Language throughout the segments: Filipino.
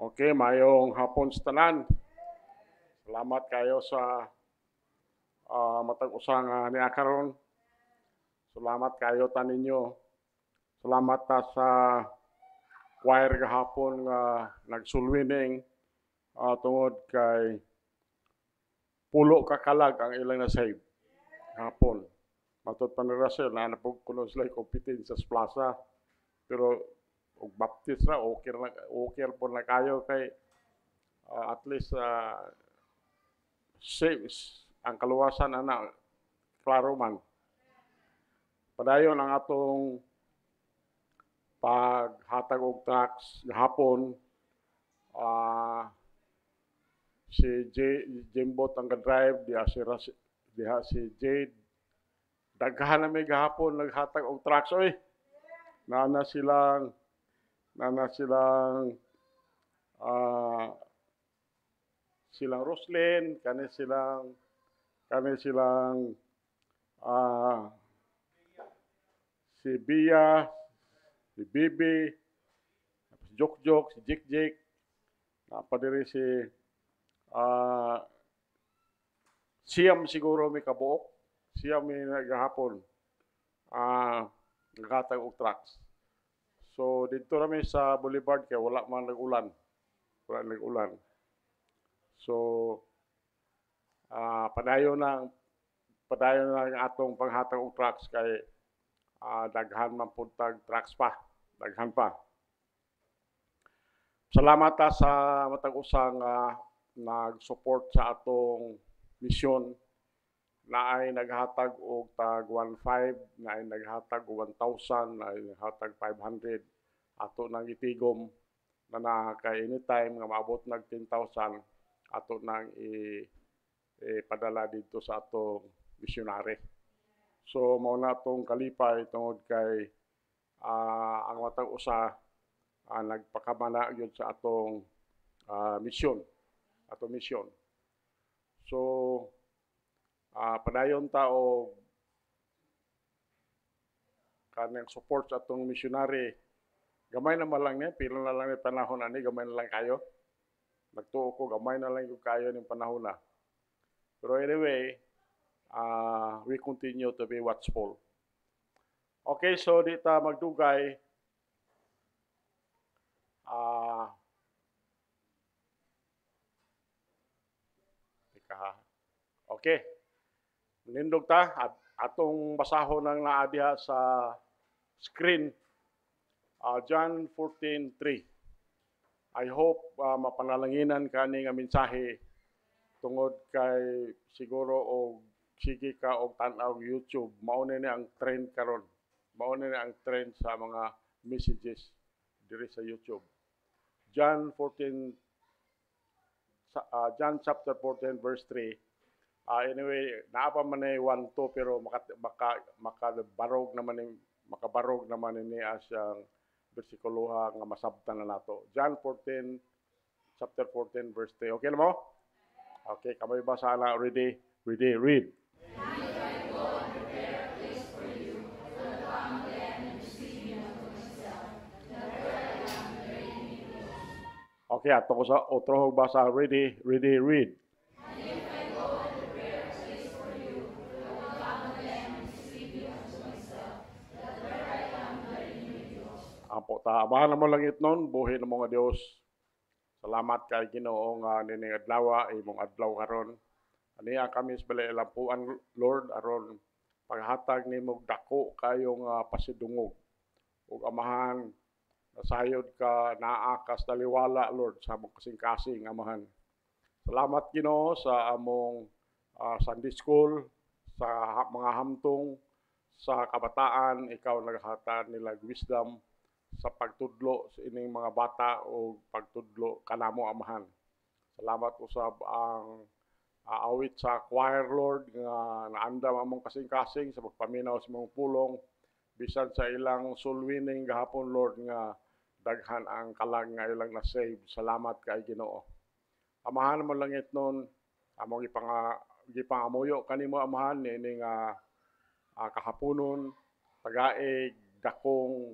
Okay, mayong hapon sa tanan. Salamat kayo sa matag usa nga niya karon. Salamat kayo taninyo. Salamat ta sa choir gahapon nga nagsulwining tungod kay pulo ka kalag ang ilang na-save hapon. Matod pa ni Russell na napugkulo sila competence sa plaza. Pero og baptist na okay po na kayo kay at least saves ang kaluwasan ana klaro man. Padayon ang atong paghatag og tracts gahapon si Jimbo ang drive diha si Jade daghan na may gahapon naghatag og tracts oy. Nana silang silang Roslyn, kani silang si Bia, si Bibi, si Jok, si Jik, napadiri si Siam siguro may kabuok, Siam may nagahapon naghatag og trucks. So dito rami sa Boulevard kay wala man nag-ulan. So padayon ang atong panghatag og trucks kay daghan man pud tag trucks pa, daghan pa. Salamat ta sa matag usang nag-support sa atong misyon naay naghatag og tag 1,500, naay naghatag og 1,000, naay naghatag 500 ato nang itigom na kay anytime nga maabot nag 10,000 ato nang ipadala dito sa atong misyonary. So mao na atong kalipay tungod kay ang matag usa nagpakamana gyud sa atong misyon. So padayon ta og kanang support sa atong missionary. Gamay na lang niya, pila na lang ni panahon ani, gamay na lang kayo. Nagtuo ko gamay na lang yung kayo ng panahon na. Pero anyway, we continue to be watchful. Okay, so di ta magdugay. Okay. Nindog ta at atong basahon ng naadiha sa screen John 14:3. I hope mapanalanginan kani nga mensahe tungod kay siguro og sige ka og tan-aw YouTube mao ni ang trend karon. Mao ni ang trend sa mga messages diri sa YouTube. John chapter 14 verse 3. Anyway, naapa man ni 1-2 pero makabarog naman ni siyang bersikuloha nga masabtan na nato. John 14 chapter 14 verse 3. Okay na mo? Okay, kamay basa na ready, read. Okay, ato ko sa otro basa ready, read. Apo ta abahan mo lang itnon buhi na mga Dios. Salamat kay Ginoo nga nining adlaw imong adlaw karon. Aniya kami sa balay lampuan Lord aron paghatag nimo dako kayong pasidungog. Ug amahan nasayod ka naa ka sa taliwala Lord sa among kasing-kasing amahan. Salamat Ginoo sa among Sunday school, sa mga hamtong sa kabataan ikaw naghatag nila wisdom sa pagtudlo sa ining mga bata o pagtudlo kanamo amahan. Salamat usab ang awit sa choir Lord nga naandam among kasing-kasing sa pagpaminaw sa mong pulong bisan sa ilang sulwining gahapon Lord nga daghan ang kalag nga ilang na-save. Salamat kay Ginoo. Amahan mo lang itnon among gipangamuyo kanimo amahan nining kahaponon tagaig dakong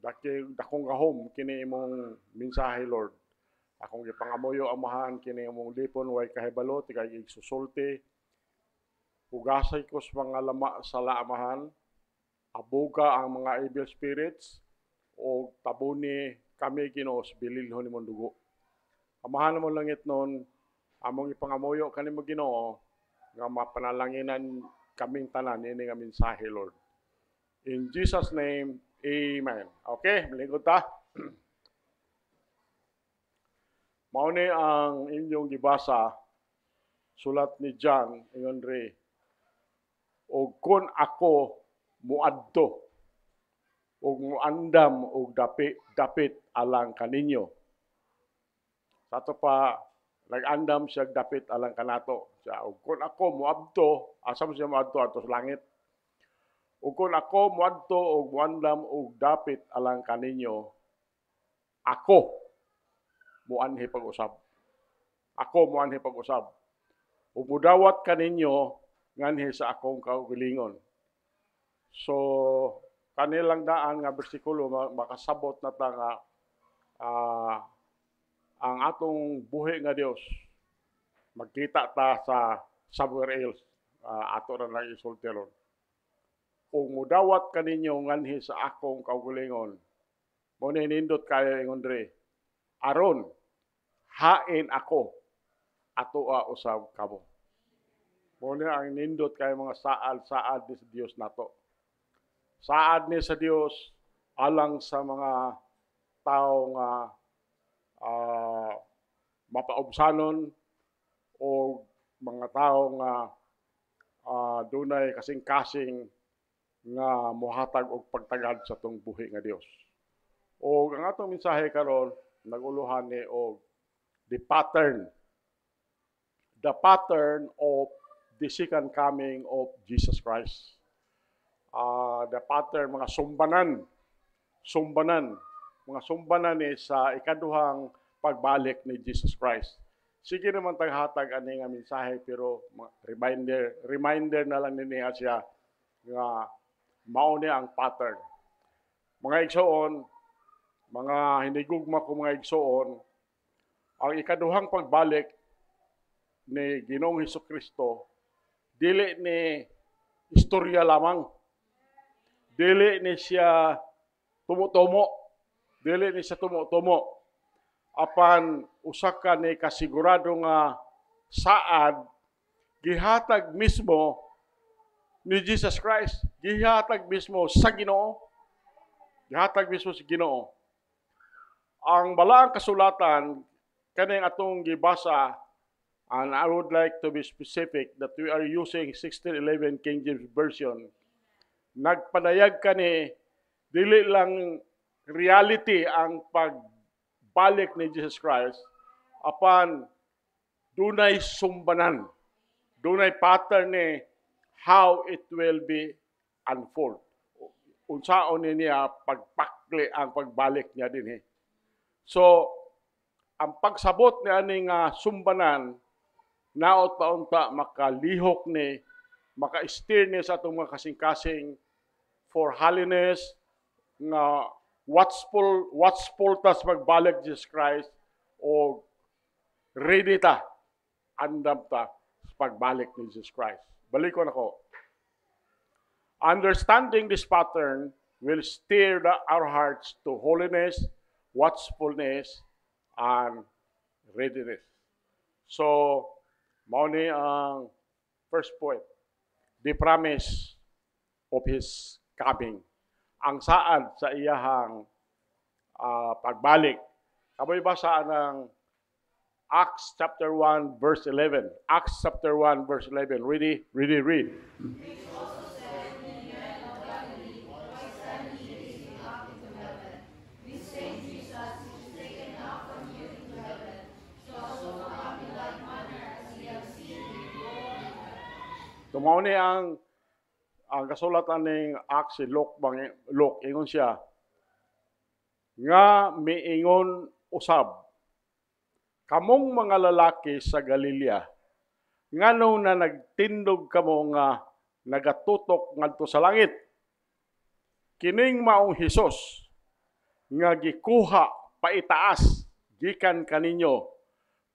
dakong gahom kini imong mensahe, Lord. Akong gipangamuyo amahan kini imong lipon way kahibalo tigay igsusulti. Hugasay ko sa mga lama sa laamahan. Abuga ang mga evil spirits o tabuni kami Ginoo sa bililhon nimong dugo. Amahan mo langit nun, among ipangamuyo kanimo Ginoo nga mapanalanginan kaming tanan ini nga mensahe, Lord. In Jesus name, amen. Okay, malingkod ta. Mao ni ang inyong gibasa sulat ni John ingon re, og kun ako muadto og muandam og dapit alang kaninyo. Sa ato pa nag-andam siya dapit alang kanato. Siya og kun ako muadto, asa mo siya muadto ato sa langit. Ug kun ako muadto og muandam og dapit alang kaninyo, ako muanhi pag-usab. Ako muanhi pag-usab. Ug mudawat kaninyo nganhi sa akong kaugalingon. So kanilang daan nga bersikulo makasabot na ta nga ang atong buhi nga Dios magkita ta sa somewhere else, ato na lang isultiron. Ug mudawat kaninyo nganhi sa akong kaugalingon. Mo ni nindot kayo ingon dre. Aron hain ako atoa usab kamo. Mo ni ang nindot kay mga saad ni sa Dios nato. Saad ni sa Dios alang sa mga tao nga mapaubsanon o mga tao nga dunay kasing-kasing nga mohatag og pagtagad sa tong buhi nga Dios. O ang atong mensahe karon naguluhan ni og the pattern of the second coming of Jesus Christ. The pattern, mga sumbanan ni sa ikaduhang pagbalik ni Jesus Christ. Sige naman taghatag ani nga mensahe pero reminder na lang niya siya nga mao ni ang pattern. Mga igsoon, mga hinigugma ko mga igsoon, ang ikaduhang pagbalik ni Ginoong Hesukristo dili ni istorya lamang. Dili ni siya tumutumo. Apan usa ka ni kasigurado nga saad gihatag mismo ni Jesus Christ. Gihatag mismo sa Ginoo. Ang balaang kasulatan kaning atong gibasa, and I would like to be specific that we are using 1611 King James Version. Nagpanayag kani dili lang reality ang pagbalik ni Jesus Christ, apan dunay sumbanan, dunay pattern ni how it will be unfold. Unsaon niya pagpakli ang pagbalik niya dinhi. So ang pagsabot ni aning sumbanan naot paunta makalihok ni, maka-steer ni sa atong mga kasing-kasing for holiness, nga watchful tas magbalik Jesus Christ, o ready ta, andam ta sa pagbalik ni Jesus Christ. Balikon ako. Understanding this pattern will steer our hearts to holiness, watchfulness, and readiness. So, mao ni ang first point, the promise of His coming. Ang saad sa iyahang pagbalik. Kaboy basa ng Acts chapter 1 verse 11. Acts chapter 1 verse 11. Ready, read. Tumaw ni ang kasulatan ng Acts si Luke ingon siya nga miingon usab kamong mga lalaki sa Galilea ngano na nagtindog kamo nga nagatutok ngadto sa langit kining maong Hesus nga gikuha paitaas gikan kaninyo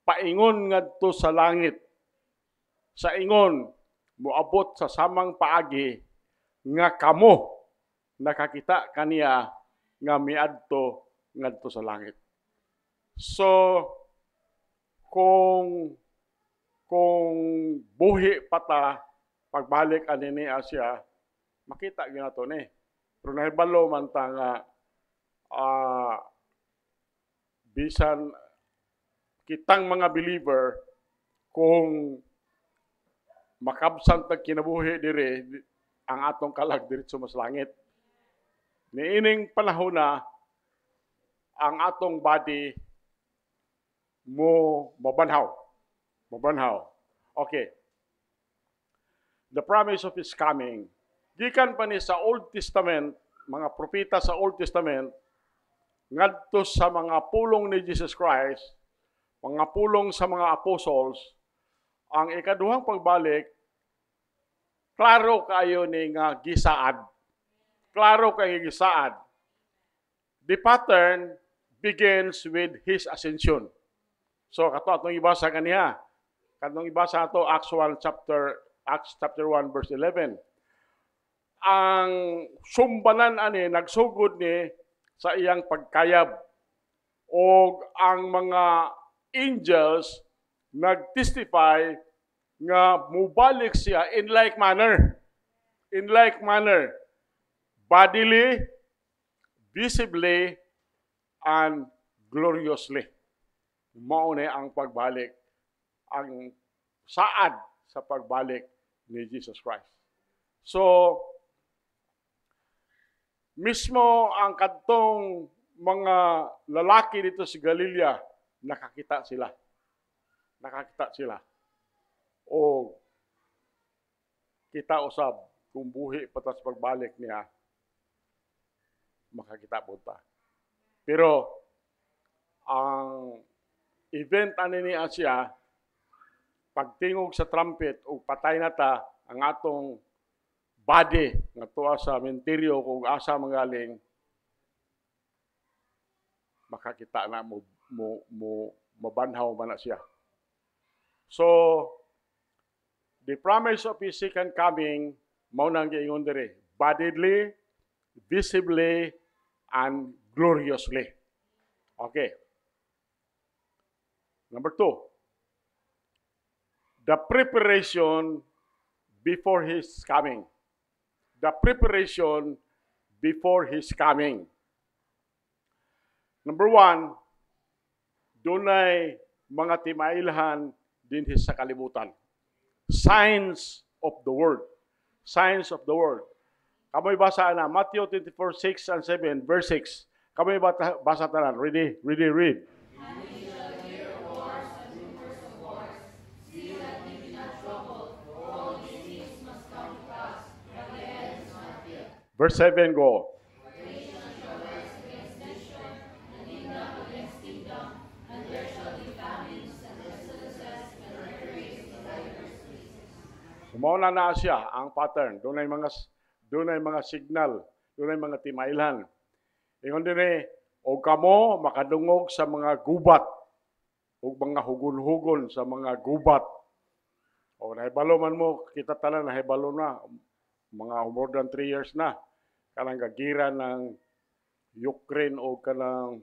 paingon ngadto sa langit sa ingon moabot sa samang paagi nga kamo nakakita kaniya nga miadto ngadto sa langit. So kung buhi pata pagbalik ani ni Asya, makita gyud nato ni. Pero nahibalo man ta nga bisan kitang mga believer kung makabsan tag kinabuhi dire ang atong kalag diretso mas langit. Niining panahon na ang atong body mo mabanhaw. Okay. The promise of His coming. Gikan pa ni sa Old Testament, mga propeta sa Old Testament, ngadto sa mga pulong ni Jesus Christ, mga pulong sa mga apostles, ang ikaduhang pagbalik, klaro kayo ni nga gisaad. Klaro kayo gisaad. The pattern begins with His ascension. So, kato atong ibasa kaniya. Katong ibasa ato Acts chapter 1 verse 11. Ang sumbanan ani nagsugod ni sa iyang pagkayab o ang mga angels nagtestify nga mubalik siya in like manner, bodily, visibly, and gloriously. Mao ni ang pagbalik, ang saad sa pagbalik ni Jesus Christ. So, mismo ang kadtong mga lalaki dito sa Galilea, nakakita sila. O kita usab kung buhi patas pagbalik niya, makakita po ta. Pero, ang event ani ni Asya, pagtingog sa trumpet o patay na ta, ang atong body nga tuwa sa menteryo kung asa magaling, makakita na mabanhaw man na siya. So, the promise of His second coming, mao nang giingon dire, bodily, visibly, and gloriously. Okay. Number 2, the preparation before His coming. The preparation before His coming. Number 1, dunay mga timailhan din sa kalibutan. Signs of the world. Signs of the world. Kamoy basa na Matthew 24:6 and 7, verse 6. Kamoy basa tanan. Ready, read. Verse 7, go. Sumauna na siya ang pattern. Doon ay mga signal, doon ay mga timailhan. Ingon din o kamo makadungog sa mga gubat o mga hugon-hugon sa mga gubat. O nahibalo man mo, kita tanan nahibalo na, mga more than 3 years na. Kanang gagira ng Ukraine o kanang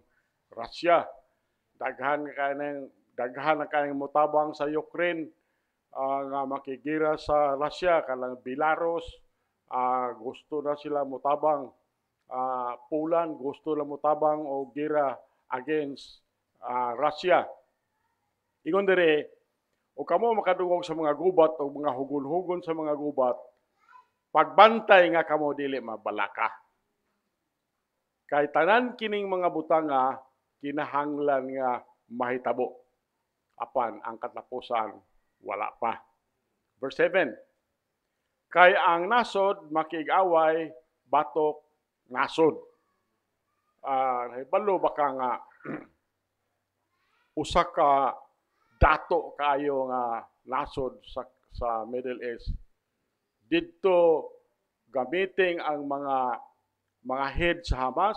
Russia. Daghan na kanang mutabang sa Ukraine nga makigira sa Russia, kanang Belarus, gusto na sila mutabang. Poland, gusto na mutabang o gira against Russia. Ingon dire, o kamo makadungog sa mga gubat o mga hugon-hugon sa mga gubat, pagbantay nga kamo dili mabalaka. Kay tanan kining mga butanga kinahanglan nga mahitabo. Apan ang katapusan wala pa. Verse 7. Kay ang nasod makig-away batok nasod. Balo baka nga usa ka dato kayo nga nasod sa Middle East. Dito gamiting ang mga head sa Hamas,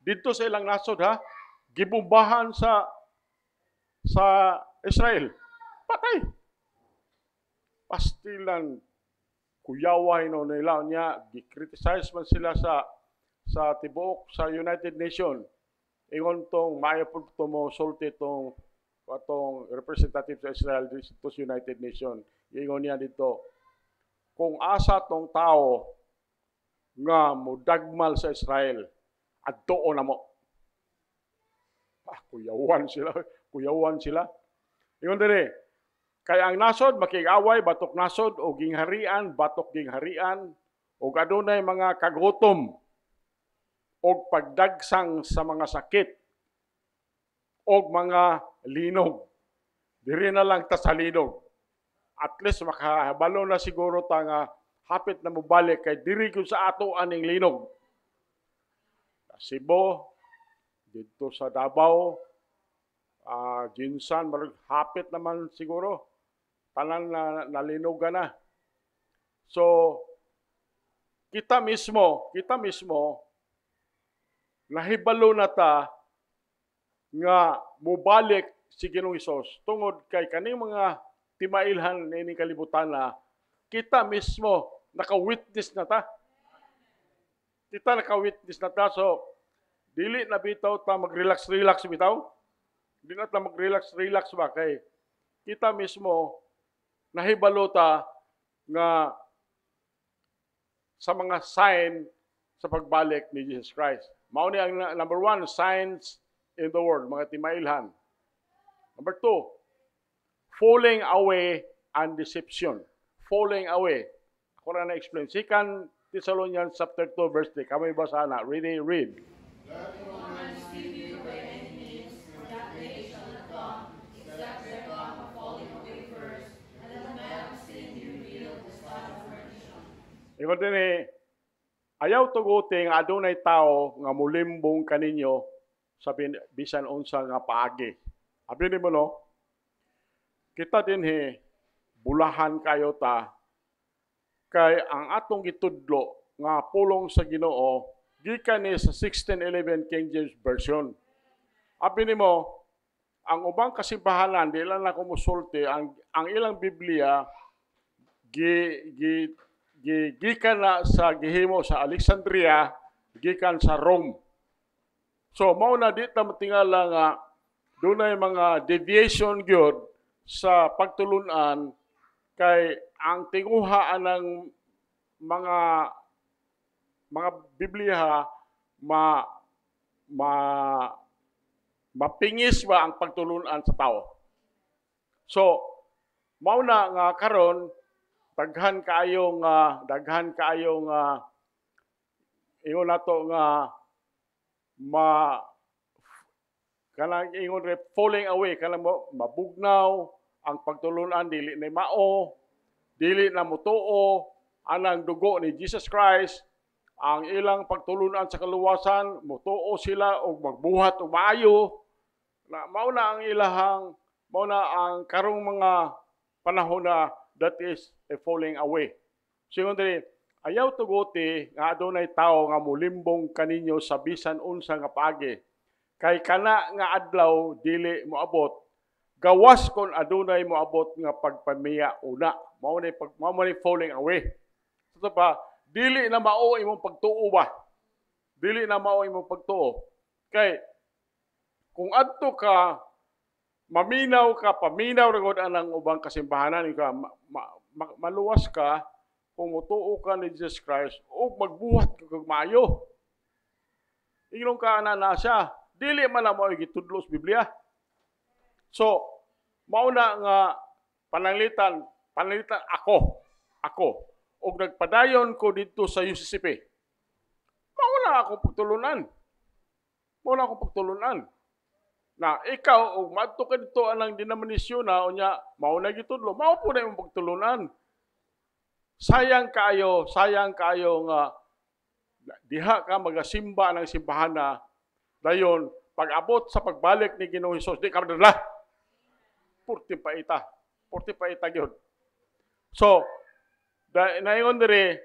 dito sa ilang nasod ha, gibombahan sa Israel. Patay. Pastilan kuyaway no nila niya, gi-criticize man sila sa tibuok sa United Nations. Ingon tong maayo pud to mo sulti tong representative sa Israel dito sa United Nations. Ingon niya dito, kung asa tong tao nga mudagmal sa Israel, adtuo na mo. Kuyawan sila. Ingon diri, kaya ang nasod makig-away batok nasod o gingharian batok gingharian o adunay mga kagutom o pagdagsang sa mga sakit o mga linog. Diri na lang ta sa linog. At least makahabalo na siguro ta nga hapit na mobalik kay diri gyud sa ato aning linog. Cebu, dito sa Davao, Ginsan, hapit naman siguro. Tanan na nalinugan na. So, kita mismo, nahibalo na ta nga mubalik si Ginoong Hesus tungod kay kaning mga timailhan ni kalibutan na kita mismo naka-witness na ta. So dili na bitaw ta mag-relax bitaw. Dili na ta mag-relax ba kay kita mismo nahibalo ta nga sa mga sign sa pagbalik ni Jesus Christ. Mao ni ang number 1, signs in the world, mga timailhan. Number 2, falling away and deception. Falling away. Ako na na-explain. 2 Thessalonians chapter 2, verse 3. Kamay basa na. Read. Let no man deceive you by any means, for that day shall not come, except there come a falling away first, and that the man of sin be revealed, the son of perdition. Ingon din ayaw tuguti nga adunay tao nga mulimbong kaninyo sa bisan unsa nga paagi. Abi ni mo no? Kita din bulahan kayo ta kay ang atong gitudlo nga pulong sa Ginoo gikan ni sa 1611 King James Version. Abi ni mo, ang ubang kasimbahanan di lang na kumusulti ang ilang Biblia gikan na sa gihimo sa Alexandria, gikan sa Rome. So mao na di ta matingala nga dunay mga deviation gyud sa pagtulunan kay ang tinguhaan ng mga Biblia mapingis ba ang pagtulunan sa tao. So mao na nga karon daghan kaayong ingon nato nga kanang ingon falling away, kanang mabugnaw ang pagtulunan, dili na mao, dili na mutuo anang dugo ni Jesus Christ, ang ilang pagtulunan sa kaluwasan, mutuo sila og magbuhat og maayo. Mao na ang karong mga panahon na that is a falling away. So yun din, ayaw tuguti nga adunay tao nga mulimbong kaninyo sa bisan unsa nga paagi. Kay kana nga adlaw dili moabot. Gawas kon adunay moabot nga pagpamiya una. Mao ni falling away. So pa, dili na mao imong pagtuo ba? Dili na mao imong pagtuo. Kay kung adto ka paminaw ra gud anang ubang kasimbahanan ka maluwas ka kung mutuo ka ni Jesus Christ o magbuhat ka kag maayo. Ingnon ka na siya, dili man na mao gitudlo sa Biblia. So, mao na nga pananglitan ako og nagpadayon ko dito sa UCCP. Mao na ako pagtulunan. Na ikaw og madto ka dito anang denominasyon na unya mao na gitudlo, mao po na imong pagtulunan. Sayang kayo nga diha ka magasimba ng simbahana dayon pag-abot sa pagbalik ni Ginoong Hesus di ka madala. Purti pa ita gyud. So naingon diri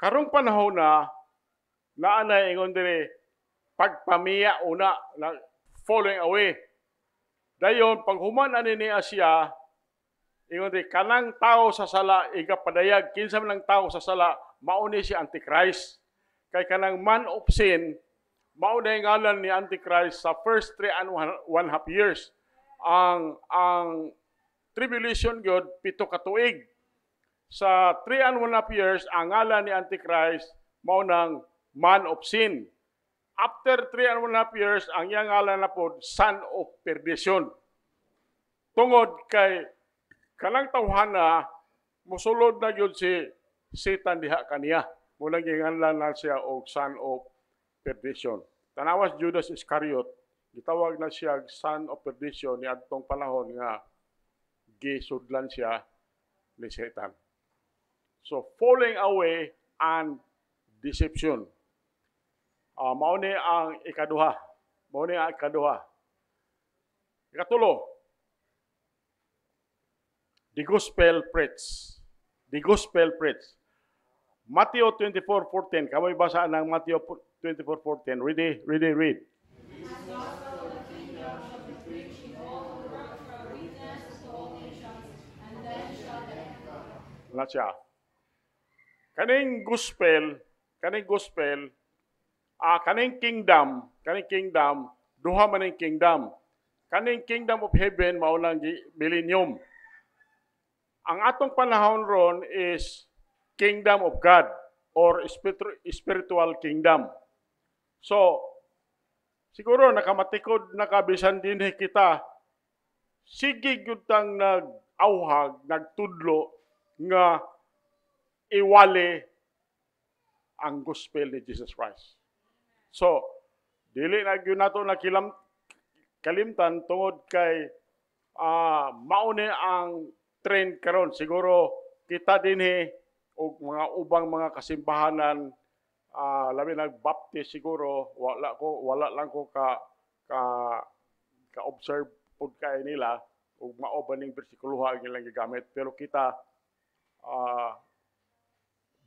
karong panahon na naanay ingon diri pagpamiya una na falling away. Dayon pag human ani ni Asya, ingon diri kanang tao sa sala igapadayag kinsa man ang tao sa sala mao ni si Antichrist. Kay kanang man of sin mao na yung ngalan ni Antichrist sa first 3.5 years. Ang tribulation God, 7 ka tuig. Sa 3.5 years, ang ngalan ni Antichrist, mao ng man of sin. After 3.5 years, ang iyang ngalan na po, son of perdition. Tungod kay kanang tawhana, musulod na yun si Satan diha kaniya. Muna ginganlan na siya og son of perdition. Tanawas Judas Iscariot, gitawag na siya son of perdition ni adtong panahon nga gisudlan siya ni Satan. So falling away and deception. Mao ni ang ikaduha. Mao ni ang ikaduha. Ikatulo, the gospel preach. The gospel preach. Matthew 24:14. Kamoy basa ng Matthew 24:14. Read. Na siya. Kaning gospel, kaning kingdom, duha man ning kingdom. Kaning kingdom of heaven mao lang millennium. Ang atong panahon ron is kingdom of God or spiritual kingdom. So, siguro nakamatikod nakabisan din kita, sige gyud tang nag-awhag, nagtudlo nga iwali ang gospel ni Jesus Christ. So, dili na gyud nato kalimtan tungod kay mauni ang trend karon. Siguro kita dinhi og mga ubang mga kasimbahanan labi nagbaptist siguro wala lang ko ka observe pud kay nila ug mao ba ning bersikuloha ang ilang gigamit, pero kita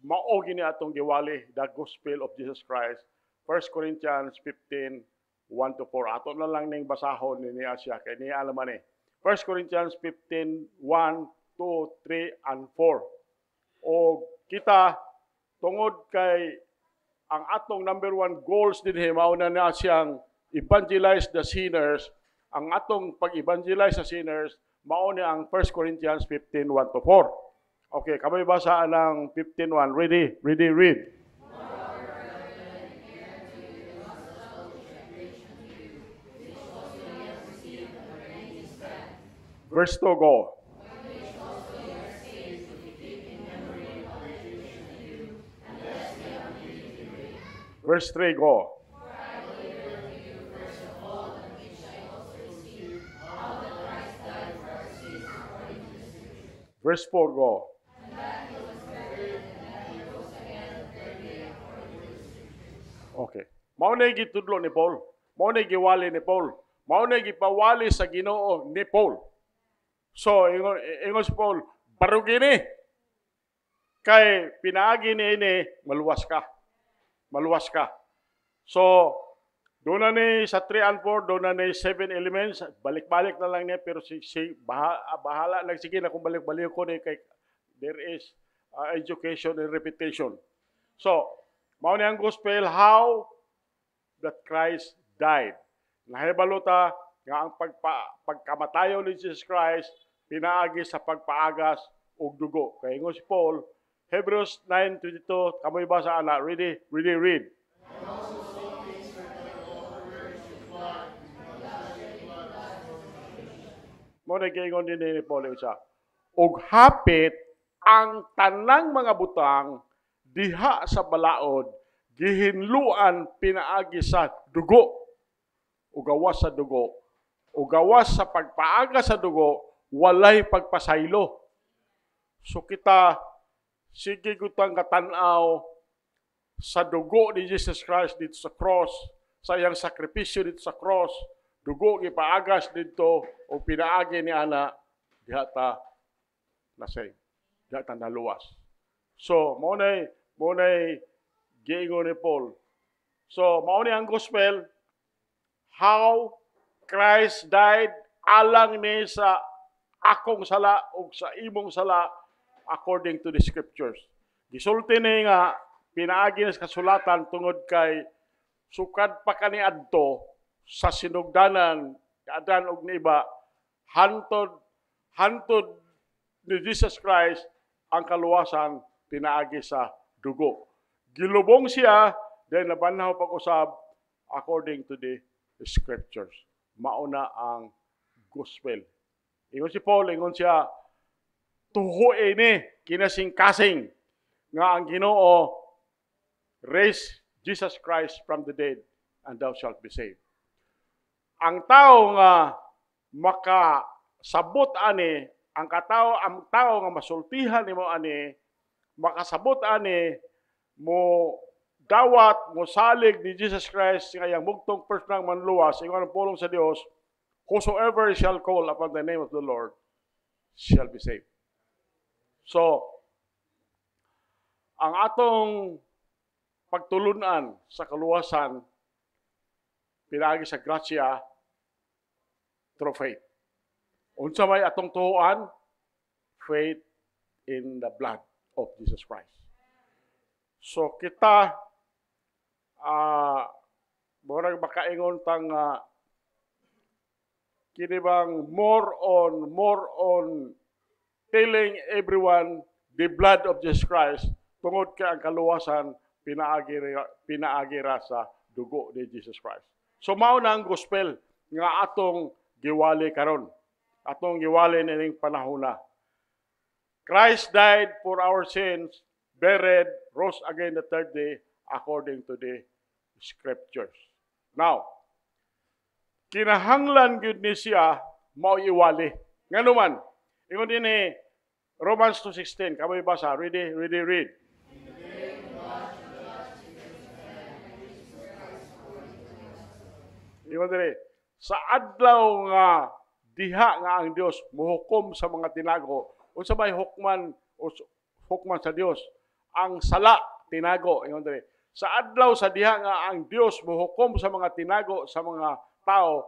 mao gini atong giwali the gospel of Jesus Christ. 1 Corinthians 15:1-4. Ato na lang ning basahon ni Asya kay ni alam ni. 1 Corinthians 15:1, 2, 3 and 4. O kita tungod kay ang atong number one goals dinhi mao na siyang evangelize the sinners. Ang atong pag-evangelize sa sinners mao ni ang 1 Corinthians 15:1-4. Okay, kamay basa ng 15:1. Ready, read. Verse 2, go. Verse 3, go. Verse 4, go. Okay. Mao na gitudlo ni Paul. Mao na giwali ni Paul. Mao na gipawali sa Ginoo ni Paul. So, ingon si Paul, barugi ni. Kay pinaagi ni ini, maluwas ka. So, doon na ni sa 3 and 4, doon na ni 7 elements, balik-balik na lang niya, pero bahala lang, sige na kung balik-balik ko ni, kay there is education and repetition. So, mao ni ang gospel, how that Christ died. Nahibalo ta nga ang pagkamatayo ni Jesus Christ, pinaagi sa pagpaagas og dugo. Kay ingon si Paul, Hebrews 9:22, kamoy basa ana, ready, read. Mo na gingon din ni Paul usa. Og hapit ang tanang mga butang diha sa balaod gihinluan pinaagi sa dugo. O gawas sa dugo. O gawas sa pagpaaga sa dugo, walay pagpasaylo. So kita sige gutang katanaw sa dugo ni Jesus Christ dito sa cross, sa iyang sakripisyo dito sa cross, dugo gipaagas dito o pinaagi ni ana diha ta nasay, diha ta naluwas. So mo nay giingon ni Paul, So, mao ni ang gospel, how Christ died alang ni sa akong sala o sa imong sala according to the scriptures. Gisulti ni nga pinaagi sa kasulatan tungod kay sukad pa kani adto sa sinugdanan kaadan og niba hantod ni Jesus Christ ang kaluwasan pinaagi sa dugo. Gilubong siya then nabanhaw pag-usab according to the scriptures. Mauna ang gospel. Ingon si Paul, ingon siya, tuhoy ni kinasing-kasing nga ang Ginoo raise Jesus Christ from the dead and thou shalt be saved. Ang tao nga makasabot ani, ang tao nga masultihan nimo ani, makasabot ani mo dawat mo salig ni Jesus Christ nga yang mugtong personang manluwas ingon ang pulong sa Dios, whosoever shall call upon the name of the Lord shall be saved. So, ang atong pagtulunan sa kaluwasan pinaagi sa grasya through faith. Unsa may atong tuhuan? Faith in the blood of Jesus Christ. So kita murag makaingon tang kini bang more on telling everyone the blood of Jesus Christ tungod kay ang kaluwasan pinaagira sa dugo ni Jesus Christ. So mao na ang gospel nga atong giwali karon. Atong giwali nining panahon na. Christ died for our sins, buried, rose again the third day according to the scriptures. Now, kinahanglan gyud ni siya mao iwali. Nganuman, ingon din ni Romans 2:16, kamay basa, read. Ingon din, sa adlaw nga diha nga ang Dios muhukom sa mga tinago, unsa may hukman sa Dios, ang sala tinago. Ingon din, sa adlaw sa diha nga ang Dios muhukom sa mga tinago sa mga tao,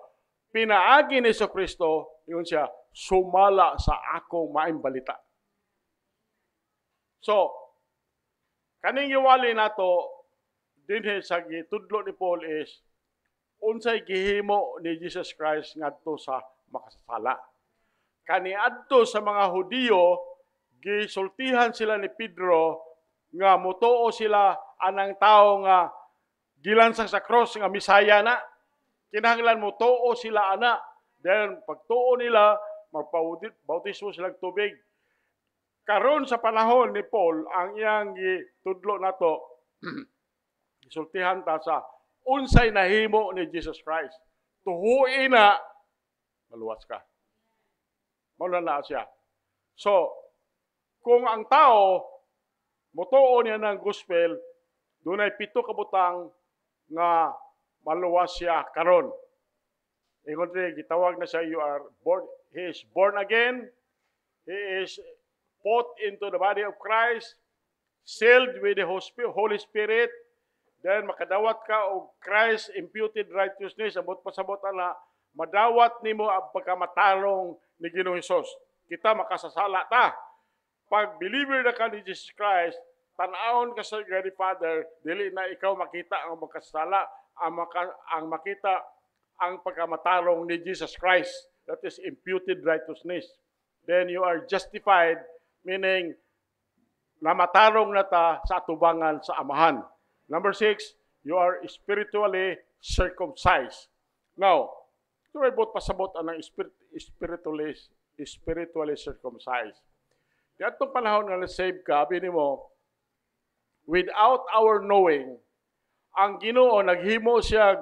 pinaagi ni Kristo, ingon siya, sumala sa akong maayong balita. So, kaning iwali nato dinhi sa gitudlo ni Paul is unsay gihimo ni Jesus Christ ngadto sa makasasala. Kaniadto sa mga Hudiyo, gisultihan sila ni Pedro nga mutuo sila anang tao nga gilansang sa cross nga Misaya na. Kinahanglan mutuo sila ana. Then pagtuo nila, magpabautismo silang tubig. Karon sa panahon ni Paul, ang iyang gitudlo nato, gisultihan ta sa unsay nahimo ni Jesus Christ. Tuhuin na, maluwas ka. Mauna na siya. So, kung ang tao, mutuo niya ng gospel, doon ay 7 kabutang nga maluwas siya karon. Ingon rin, gitawag na siya, he is born again, he is put into the body of Christ, sealed with the Holy Spirit, then makadawat ka og Christ imputed righteousness, abot pasabot na madawat nimo ang pagkamatarong ni Ginoong Hesus. Kita makasasala ta. Pag believer na ka ni Jesus Christ, tan-awon ka sa God the Father, dili na ikaw makita ang makasasala, ang makita ang pagkamatarong ni Jesus Christ. That is imputed righteousness. Then you are justified, meaning namatarong na ta sa atubangan sa Amahan. Number 6, you are spiritually circumcised. Now, ito ay bot pasabot ang spiritually circumcised. Di atong panahon na na-save ka, bini mo, without our knowing, ang Ginoo naghimo siya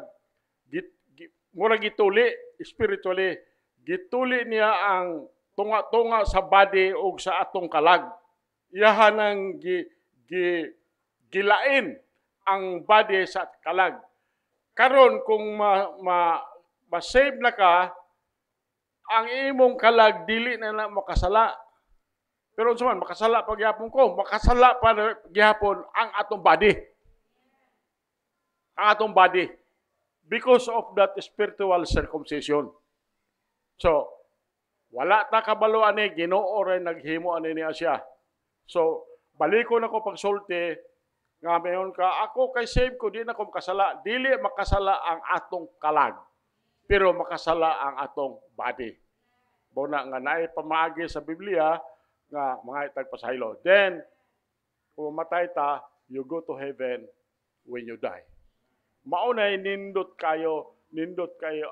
mura gituli spiritually, gituli niya ang tunga-tunga sa body o sa atong kalag. Iyahan ang gilain ang body sa kalag. Karon kung ma-save na ka, ang imong kalag dili na makasala. Pero unsa man makasala pa gyapon ko, makasala pa gyapon ang atong body. ang atong body because of that spiritual circumcision. So, wala ta kabalo ani Ginoo ray naghimo ani niya siya. So, balikon ako pagsulti nga mayon ka ako kay save ko di na ko makasala. Dili makasala ang atong kalag, pero makasala ang atong body. Bona nga naay pamaagi sa Biblia nga mga itag pasaylo. Then kung matay ta, you go to heaven when you die. Maunay nindot kayo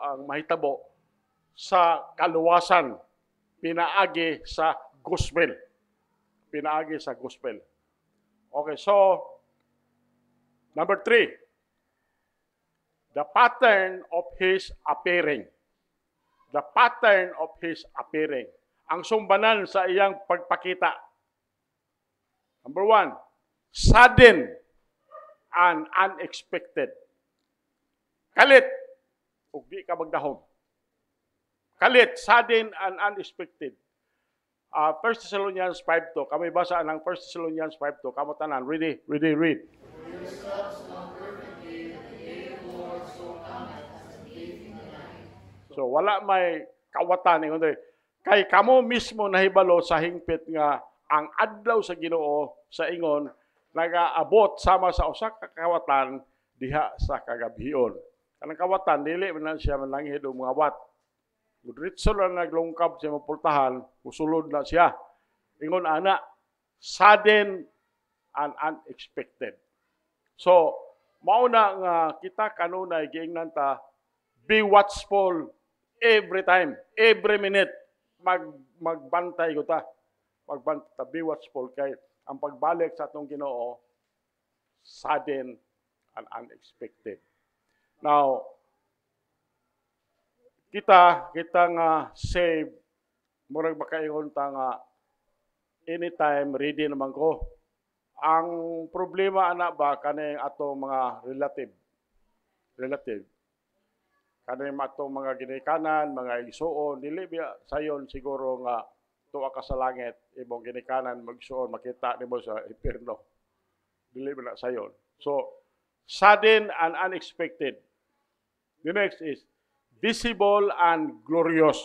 ang mahitabo sa kaluwasan pinaagi sa gospel. Pinaagi sa gospel. Okay, so number 3, the pattern of his appearing. The pattern of his appearing. Ang sumbanan sa iyang pagpakita. Number 1, sudden and unexpected. Kalit, ug di ka magdahom. Kalit, sudden and unexpected. 1 Thessalonians 5:2. Kami basa ng 1 Thessalonians 5:2. Kamo tanan, ready, read. So wala may kawatan kundi kay kamo mismo nahibalo sa hingpit nga ang adlaw sa Ginoo sa ingon nagaabot sama sa usa ka kawatan diha sa kagabhion. Kanang kawatan dili man siya manlanghid og mga wat. Diretso lang naglungkab sa mapultahan, musulod na siya. Ingon ana, sudden and unexpected. So, mauna nga kita kanunay giingnan ta be watchful every time, every minute magbantay ko ta. Magbantay ta, be watchful kay ang pagbalik sa atong Ginoo sudden and unexpected. Now, kita nga save murag makaingon ta nga anytime ready naman ko. Ang problema ana ba kaning atong mga relative kaning atong mga ginikanan, mga igsuon dili biya sayon siguro nga tuwa ka sa langit imong ginikanan magsuon makita nimo sa impierno. Dili ba sayon. So sudden and unexpected. The next is visible and glorious.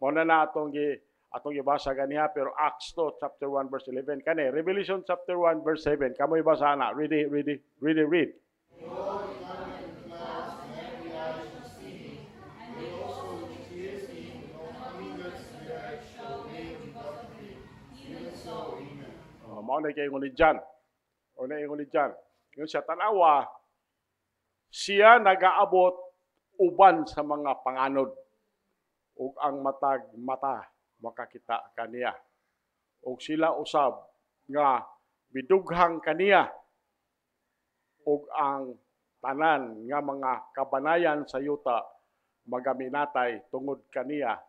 Muna na atong ibasa ganiha pero Acts 2 chapter 1 verse 11 kani Revelation chapter 1 verse 7 kamoy basa na read. Mao na kay ngunit diyan. Yung sa tanawa siya nagaabot uban sa mga panganod ug ang matag mata makakita kaniya ug sila usab nga bidughang kaniya ug ang tanan nga mga kabanayan sa yuta magaminatay tungod kaniya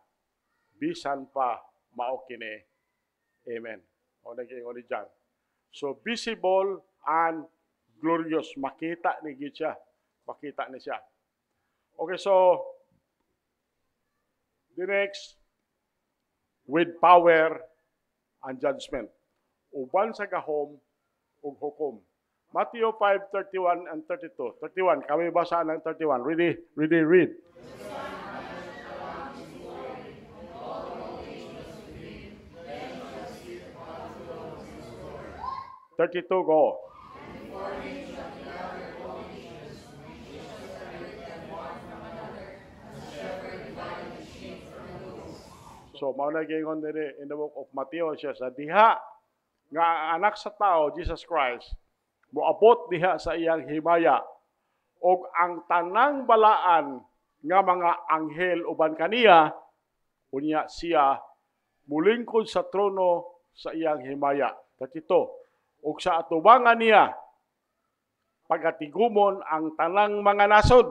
bisan pa mao kini. Amen. O nag-ingon diyan. So visible and glorious, makita ni siya. Makita ni siya. Okay, so the next, with power and judgment. Uban sa gahom ug hukom. Matthew 5:31 and 32. 31, kami basa ng 31. Read. 32, go. So, mao na gingon diri in the book of Matthew siya sa diha nga ang anak sa tao, Jesus Christ, moabot diha sa iyang himaya ug ang tanang balaan nga mga anghel uban kaniya unya siya mulingkod sa trono sa iyang himaya. 32. Ug sa atubangan niya pagatigumon ang tanang mga nasod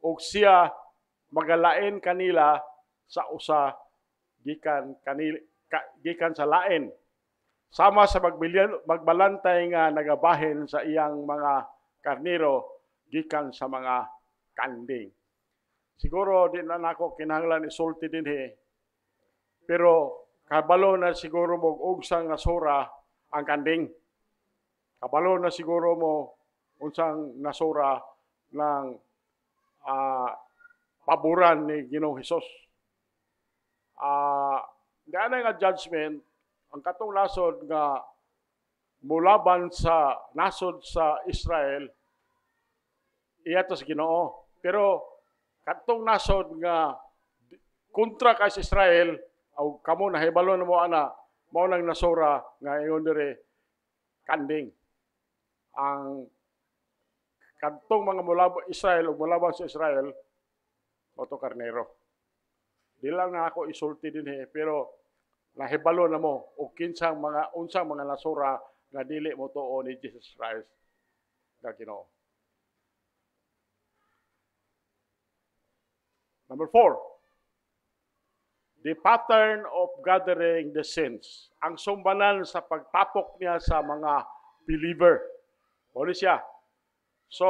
ug siya magalain kanila sa usa gikan sa lain sama sa magbalantay nga nagabahin sa iyang mga karnero gikan sa mga kanding. Siguro di na nako kinahanglan isulti dinhi pero kabalo na siguro mo og sang nasura ang kanding. Kabalo na siguro mo unsang nasura ng paboran ni Ginoong Hesus. Diyan nga judgment, ang katong nasod nga mulaban sa nasod sa Israel, iyato sa Ginoo. Pero katong nasod nga kontra kay sa Israel, o kamo nahibalo na mo ana, mao nang nasura nga ingon dire kanding. Ang kadtong mga mulaban Israel o mulaban sa Israel, oto karnero. Di lang na ako isulti din pero nahibalo na mo o unsang mga nasura nga dili mo tuo ni Jesus Christ nga Ginoo. Number 4, the pattern of gathering the saints. Ang sumbanan sa pagtapok niya sa mga believer. Ano siya? So,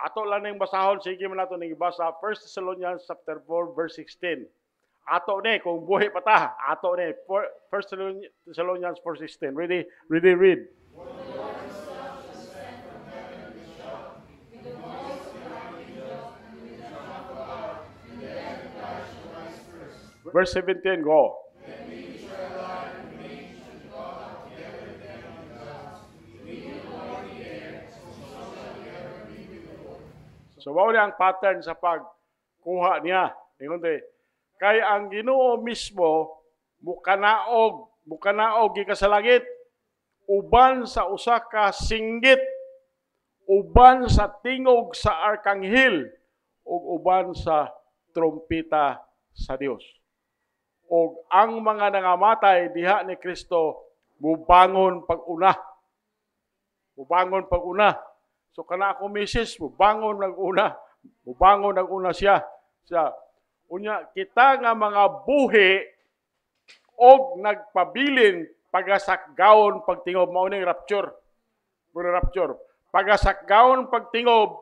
ato lang ning basahon, sige man nato ning ibasa 1 Thessalonians chapter 4 verse 16. Ato ni kung buhi pa ta, ato ni 1 Thessalonians 4:16. Ready read. Verse 17, go. So, mao ang pattern sa pagkuha niya. Ingon kay ang Ginoo mismo mukanaog gikan sa langit uban sa usa ka singgit, uban sa tingog sa arkanghel ug uban sa trompeta sa Dios. Ug ang mga nangamatay diha ni Kristo mubangon pag-una. Mubangon pag-una. So kana ako misis, mubangon nag-una siya. Unya kita nga mga buhi og nagpabilin pagasakgawon pagtingob, mao ning rapture. Pagasakgawon pagtingob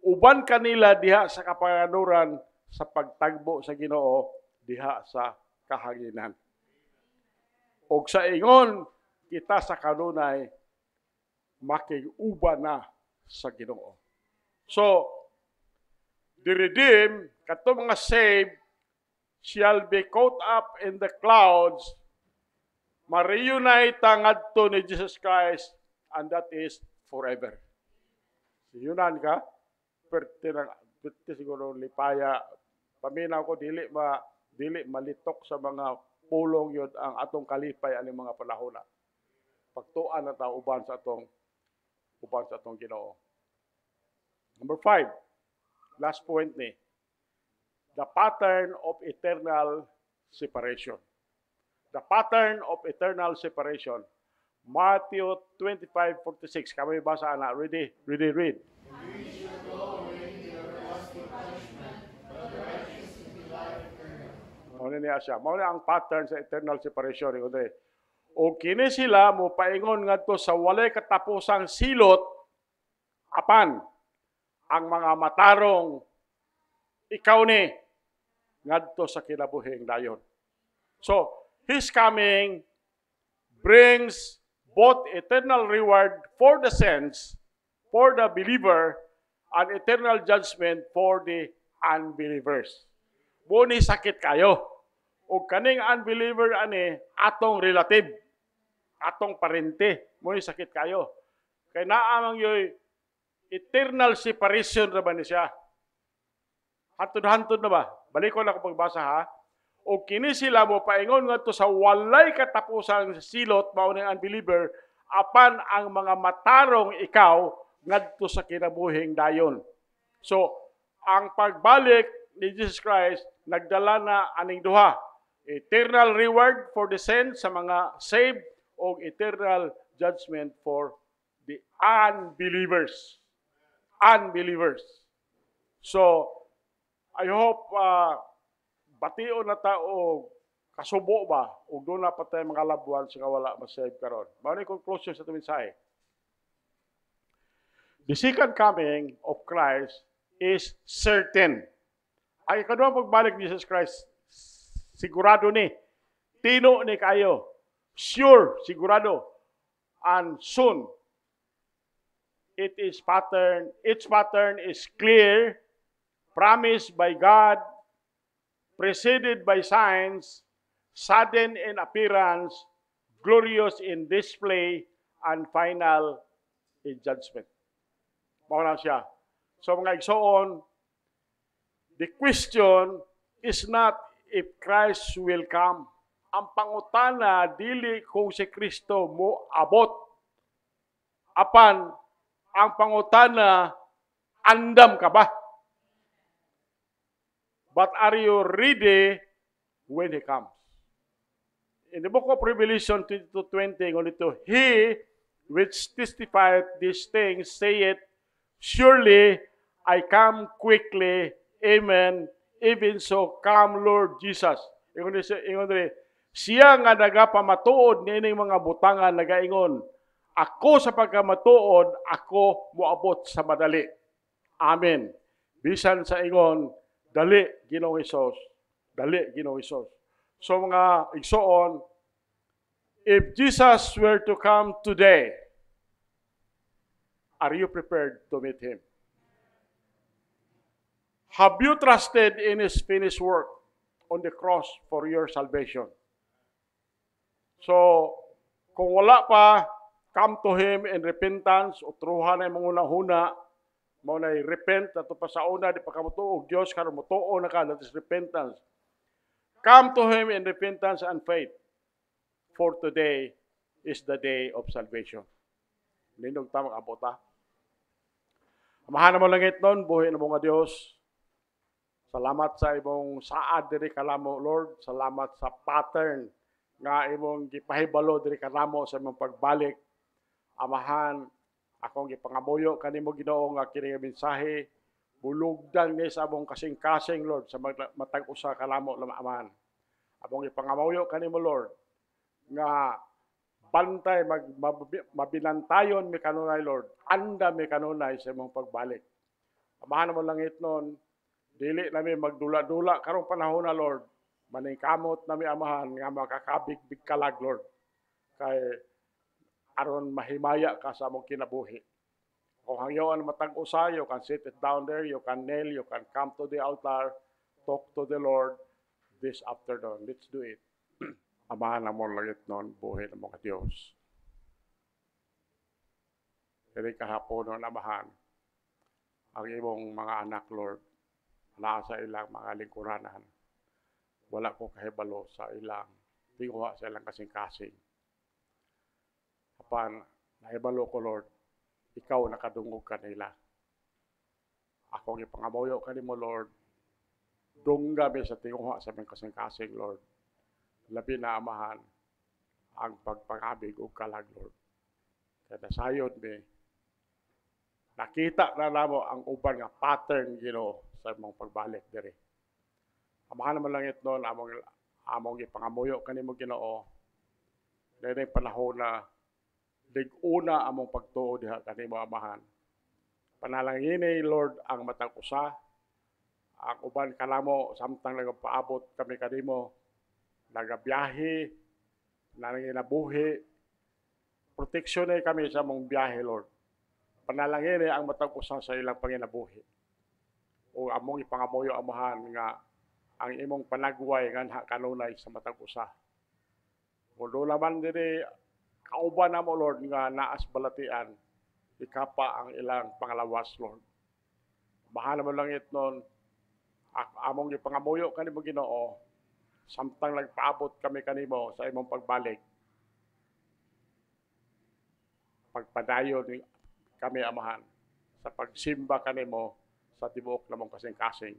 uban kanila diha sa kapanaluran sa pagtagbo sa Ginoo diha sa kahanginan. Og sa ingon kita sa kanunay makig-uban na sa Ginoo. So, the redeemed, kato mga saved, shall be caught up in the clouds, ma-reunite ngadto ni Jesus Christ, and that is forever. Yunan ka? Perte siguro lipaya. Paminaw ko, dili malitok sa mga pulong yun ang atong kalipay aning mga panahon na. Pagtuan na ta uban sa atong Ginoo. Number 5, last point ni, the pattern of eternal separation. The pattern of eternal separation. Matthew 25:46. Kami basa ana. Ready, read. Mao niya siya. Mao ang pattern sa eternal separation. O kini sila mo paingon ngadto sa walay katapusang silot apan ang mga matarong ikaw ni ngadto sa kinabuhing dayon. So, His coming brings both eternal reward for the saints, for the believer, and eternal judgment for the unbelievers. Muni sakit kayo. O kaning unbeliever ani atong relative, atong parente, muni sakit kayo. Kay naamang yoy eternal separation ra ba ni siya? Hantod-hantod na ba? Balik ko na ko pagbasa ha. O kini sila mo paingon ngadto sa walay katapusang silot mao ning unbeliever apan ang mga matarong ikaw ngadto sa kinabuhing dayon. So, ang pagbalik ni Jesus Christ nagdala na aning duha. Eternal reward for the saints sa mga saved o eternal judgment for the unbelievers. So, I hope bation na ta o kasubo ba o doon na pa tayo mga labuan sa wala masave karon. Mao ni conclusion sa itong mensahe. The second coming of Christ is certain. Ang ikaduhang pagbalik ni Jesus Christ, sigurado ni, tino ni kayo, sure, sigurado, and soon. Its pattern is clear, promised by God, preceded by signs, sudden in appearance, glorious in display, and final in judgment. Mao na siya. So mga igsoon, the question is not if Christ will come. Ang pangutana dili kung si Kristo mo abot. Apan ang pangutana, andam ka ba? But are you ready when He comes? In the book of Revelation 22:20, ngunito, He which testified these things saith, surely I come quickly, amen, even so come Lord Jesus. Ingon siya nga nagapamatuod nining mga butangan nagaingon, ako sa pagkamatuod, ako moabot sa madali. Amen. Bisan sa ingon, dali Ginoong Hesus. Dali Ginoong Hesus. So mga igsoon, if Jesus were to come today, are you prepared to meet Him? Have you trusted in His finished work on the cross for your salvation? So, kung wala pa, come to Him in repentance, utruhan ay mga una-huna, mo na repent, ato pa sa una, di pa ka mutuog Diyos, karon mutuo na ka, that is repentance. Come to Him in repentance and faith, for today is the day of salvation. Nindog tamang abota. Amahan mo langit nun, buhay na mga Diyos. Salamat sa imong saad diri kalamo, Lord. Salamat sa pattern nga imong gipahibalo diri kanamo sa imong pagbalik. Amahan, akong gipangamuyo kanimo Ginoo nga kini nga mensahe bulugdan ni sa among kasing-kasing, Lord, sa matag usa kalamo lamaman. Among gipangamuyo kanimo, Lord, nga bantay mabinantayon mi kanunay, Lord. Anda mi kanunay sa imong pagbalik. Amahan mo langit nun, dili nami magdula-dula karong panahon na, Lord. Maningkamot nami amahan nga makakabig-big kalag, Lord. Kay aron mahimaya ka sa among kinabuhi. Kung hangyoon matag usa, you can sit it down there, you can kneel, you can come to the altar, talk to the Lord this afternoon. Let's do it. Amahan na mo langit nun, buhay na mga Diyos. Dili kahapon nun, amahan, ang imong mga anak, Lord, naa sa ilang mga lingkuranan. Wala ko kahibalo sa ilang, tingwa sa ilang kasing-kasing. Apan, nahibalo ko, Lord, ikaw nakadungog ka nila. Akong ipangamuyo ka nimo, Lord, dunggabi sa tingwa sa ilang kasing-kasing, Lord. Labi na amahan ang pagpangabig o kalag, Lord. Kaya nasayod mi, nakita na namo ang uban nga pattern, Ginoo, sa mong pagbalik diri. Amahan naman lang ito noon, among ipangamuyo kanimo Ginoo. Dahil panahon na dig-una among pagtuo diha kanimo amahan. Panalangin Lord, ang matag usa, ang uban kanamo samtang nagapaabot kami kanimo, nagabiyahe, nanginabuhi, proteksyon ay kami sa mong biyahe, Lord. Panalangin ang matag usa sa ilang panginabuhi. O among ipangamuyo amahan nga ang imong panagway nga kanunay sa matag usa. Mudo naman diri kauban namo, Lord, nga naas balatian, ikapa ang ilang pangalawas, Lord. Mahal mo lang itnon, among ipangamuyo kanimo Ginoo, samtang nagpaabot kami kanimo sa imong pagbalik. Pagpadayon kami amahan sa pagsimba kanimo sa tibuok namong kasing-kasing.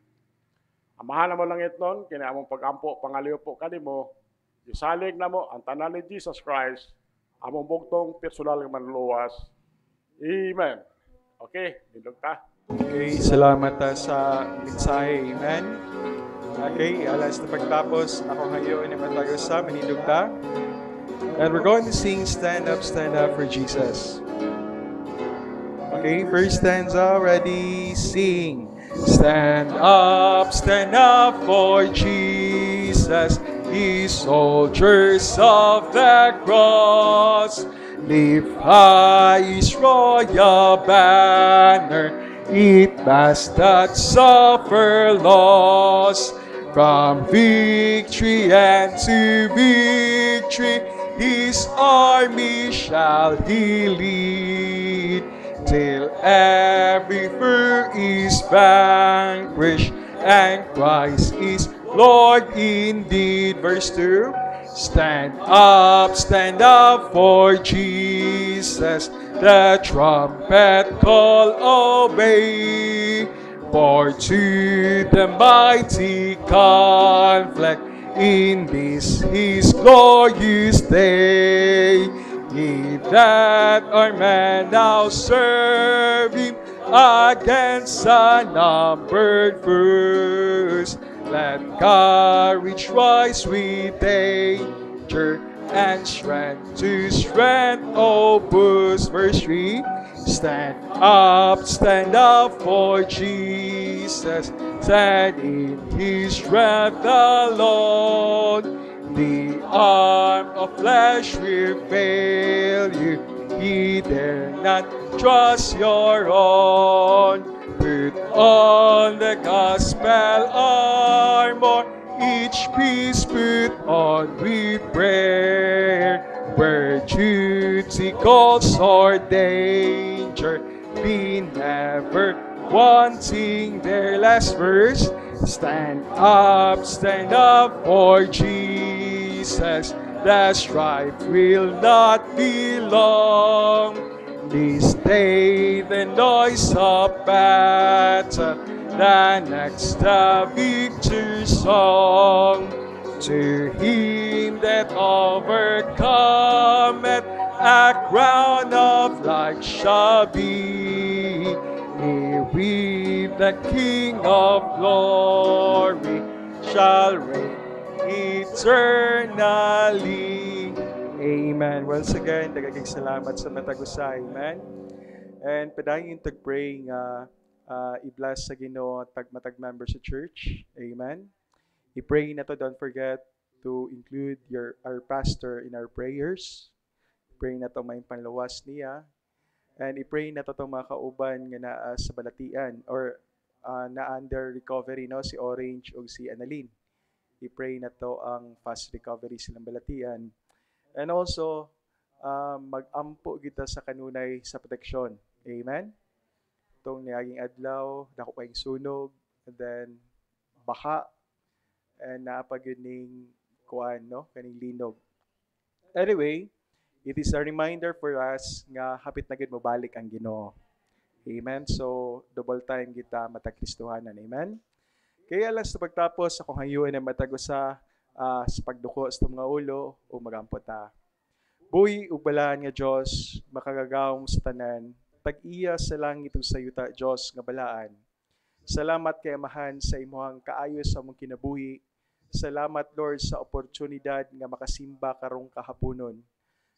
Amahan mo lang itnon, kini among pagampo pangaliw po kanimo, gisalig namo ang tanan ni Jesus Christ, among bugtong personal nga manluwas. Amen. Okay, nindog ta. Okay, salamat sa mensahe. Amen. Okay, alas na pagtapos, ako ngayon ay matagal sa manindog ta. And we're going to sing Stand Up for Jesus. Okay, first stanza, ready, sing. Stand up for Jesus, ye soldiers of the cross. Lift high His royal banner, it must not suffer loss. From victory and to victory, His army shall He lead, till every foe is vanquished, and Christ is Lord indeed. Verse 2. Stand up for Jesus, the trumpet call obey. For to the mighty conflict in this His glorious day, ye that are men now serve Him against unnumbered foes. Let courage rise with danger and strength to strength opposed. Verse 3. Stand up for Jesus. Stand in His strength alone. The arm of flesh will fail you. Ye dare not trust your own. Put on the gospel armor, each piece put on with prayer. Where duty calls or danger, be never wanting their last verse. Stand up for Jesus. The strife will not be long. This day the noise of battle, the next the victor's song. To Him that overcometh, a crown of life shall be. He with the King of glory shall reign eternally. Amen. Once again, daghang salamat sa matag-usa. Amen. And padayon tag-pray nga i-bless sa Ginoo matag member sa church. Amen. I-pray na to, don't forget to include our pastor in our prayers. I-pray na to may panlawas niya. And i-pray na to itong mga kauban nga naa sa balatian or na under recovery, no, si Orange o si Annalyn. I-pray na to ang fast recovery silang balatian. And also, mag-ampo kita sa kanunay sa proteksyon. Amen? Itong niyaging adlaw, dako kayong sunog, and then baka, and naapag-yuning kuan, no? Kaning linog. Anyway, it is a reminder for us nga hapit na gid mo balik ang Ginoo. Amen? So, double time kita matag-Kristohanan. Amen? Kaya alas sa pagtapos, akong hayuan na matagusa sa pagduko sa mga ulo o magampota. Buhi ug balaan nga Dios, makagagawom sa tanan, tag-iya sa langit ug sa yuta Dios nga balaan. Salamat kay Amahan sa imong kaayo sa among kinabuhi. Salamat Lord sa oportunidad nga makasimba karong kahaponon.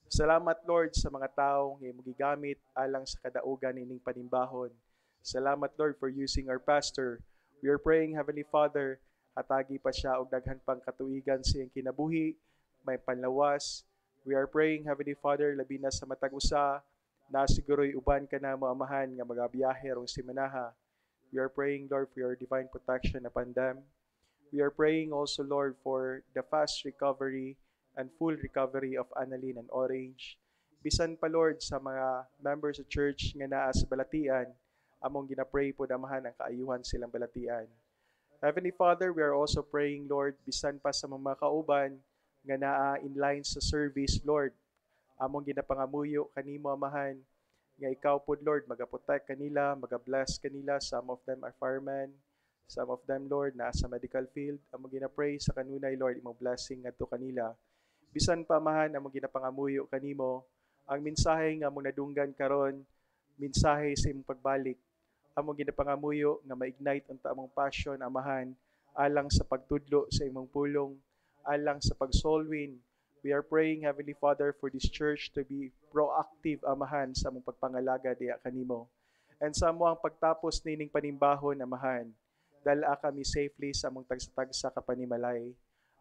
Salamat Lord sa mga tawo nga imong gigamit alang sa kadaugan ining panimbahon. Salamat Lord for using our pastor. We are praying, Heavenly Father, hatagi pa siya og daghan pang katuigan sa iyang kinabuhi, may panlawas. We are praying, Heavenly Father, labi na sa matag-usa, na siguro'y uban ka na mo Amahan nga magabiyahe rong simanaha. We are praying, Lord, for your divine protection upon them. We are praying also, Lord, for the fast recovery and full recovery of Annalyn and Orange. Bisan pa, Lord, sa mga members of church nga naa sa balatian, among ginapray po Amahan ang kaayuhan silang balatian. Heavenly Father, we are also praying, Lord, bisan pa sa mga kauban nga naa in line sa service, Lord. Among ginapangamuyo kanimo Amahan, nga ikaw po, Lord, magaprotect kanila, magabless kanila. Some of them are firemen. Some of them, Lord, nasa medical field. Among ginapray sa kanunay, Lord, imong blessing ngadto kanila. Bisan pa Amahan, among ginapangamuyo kanimo, ang mensahe nga among nadunggan karon, mensahe sa imong pagbalik. Among ginapangamuyo nga ma-ignite unta among passion Amahan alang sa pagtudlo sa imong pulong, alang sa pagsolwin. We are praying, Heavenly Father, for this church to be proactive Amahan sa among pagpangalaga diya kanimo. And sa among pagtapos nining panimbahon Amahan, dala kami safely sa among tagsa-tagsa ka panimalay.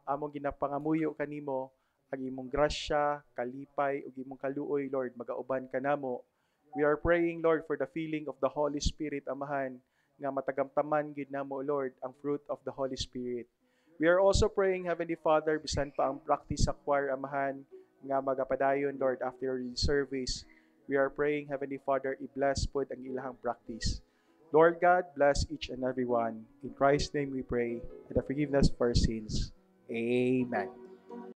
Among ginapangamuyo kanimo ang imong grasya, kalipay, ug imong kaluoy, Lord, magauban ka namo. We are praying, Lord, for the filling of the Holy Spirit, Amahan, nga matagamtaman gid namo, Lord, ang fruit of the Holy Spirit. We are also praying, Heavenly Father, bisan pa ang practice sa choir, Amahan, nga magapadayon, Lord, after the service. We are praying, Heavenly Father, i-bless po ang ilahang practice. Lord God, bless each and every one. In Christ's name we pray, and the forgiveness of our sins. Amen.